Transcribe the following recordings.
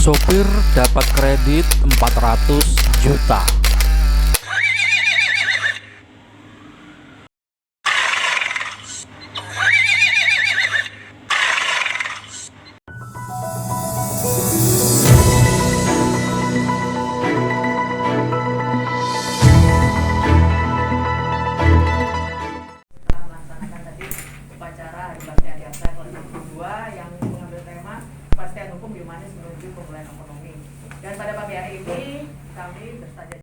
Sopir dapat kredit 400 juta. Melaksanakan tadi upacara Hari Bakti Adiaksa ke-62 yang mengambil tema Kepastian Hukum Humanis menuju Pemulihan Ekonomi. Dan pada pagi hari ini kami bersaja.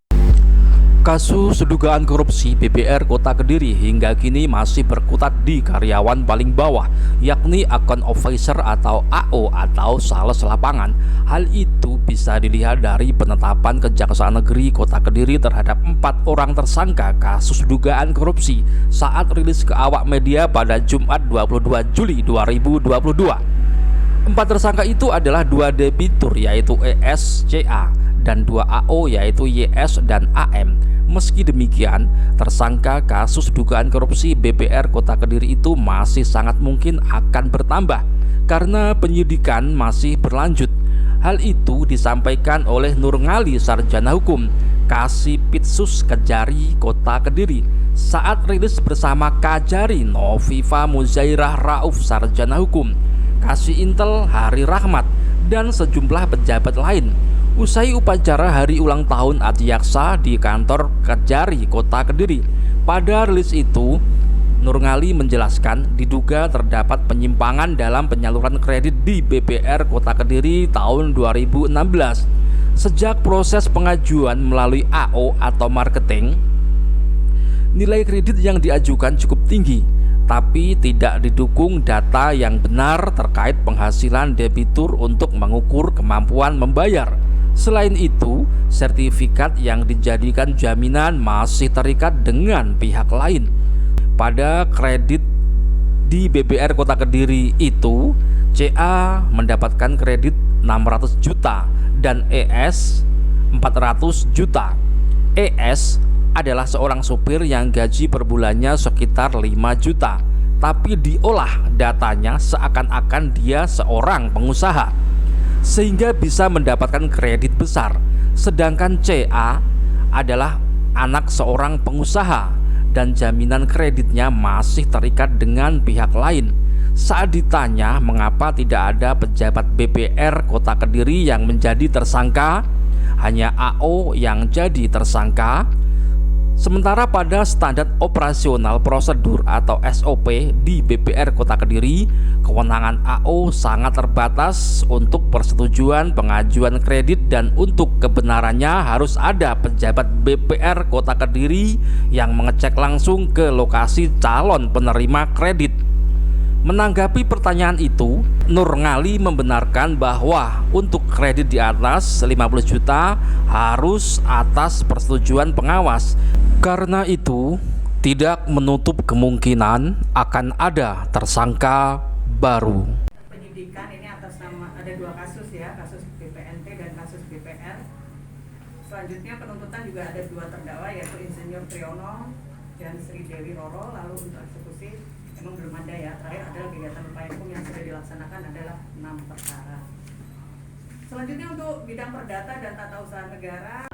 Kasus dugaan korupsi BBR Kota Kediri hingga kini masih berkutat di karyawan paling bawah, yakni Account Officer atau AO atau sales lapangan. Hal itu bisa dilihat dari penetapan Kejaksaan Negeri Kota Kediri terhadap 4 orang tersangka kasus dugaan korupsi saat rilis ke awak media pada Jumat 22 Juli 2022. 4 tersangka itu adalah 2 debitur yaitu ES, CA, dan 2 AO yaitu YS dan AM. Meski demikian, tersangka kasus dugaan korupsi BBR Kota Kediri itu masih sangat mungkin akan bertambah karena penyidikan masih berlanjut. Hal itu disampaikan oleh Nurngali, sarjana hukum, Kasipitsus Kejari Kota Kediri saat rilis bersama Kajari Noviva Muzairah Rauf, sarjana hukum, Kasih Intel Hari Rahmat, dan sejumlah pejabat lain usai upacara hari ulang tahun Adiaksa di kantor Kejari Kota Kediri. Pada rilis itu, Nurngali menjelaskan diduga terdapat penyimpangan dalam penyaluran kredit di BBR Kota Kediri tahun 2016. Sejak proses pengajuan melalui AO atau marketing, nilai kredit yang diajukan cukup tinggi, tapi tidak didukung data yang benar terkait penghasilan debitur untuk mengukur kemampuan membayar. Selain itu, sertifikat yang dijadikan jaminan masih terikat dengan pihak lain. Pada kredit di BBR Kota Kediri itu, CA mendapatkan kredit 600 juta dan ES 400 juta. ES adalah seorang supir yang gaji per bulannya sekitar 5 juta, tapi diolah datanya seakan-akan dia seorang pengusaha, sehingga bisa mendapatkan kredit besar. Sedangkan CA adalah anak seorang pengusaha dan jaminan kreditnya masih terikat dengan pihak lain. Saat ditanya mengapa tidak ada pejabat BBR Kota Kediri yang menjadi tersangka, hanya AO yang jadi tersangka. Sementara pada standar operasional prosedur atau SOP di BBR Kota Kediri, kewenangan AO sangat terbatas untuk persetujuan pengajuan kredit dan untuk kebenarannya harus ada pejabat BBR Kota Kediri yang mengecek langsung ke lokasi calon penerima kredit. Menanggapi pertanyaan itu, Nurngali membenarkan bahwa untuk kredit di atas 50 juta harus atas persetujuan pengawas. Karena itu, tidak menutup kemungkinan akan ada tersangka baru. Penyidikan ini atas nama ada 2 kasus ya, kasus BPNT dan kasus BPR. Selanjutnya penuntutan juga ada 2 terdakwa yaitu Insinyur Triyono dan Sri Dewi Roro. Lalu untuk eksekusi memang belum ada ya. Terakhir adalah kegiatan upaya hukum yang sudah dilaksanakan adalah 6 perkara. Selanjutnya untuk bidang perdata dan tata usaha negara.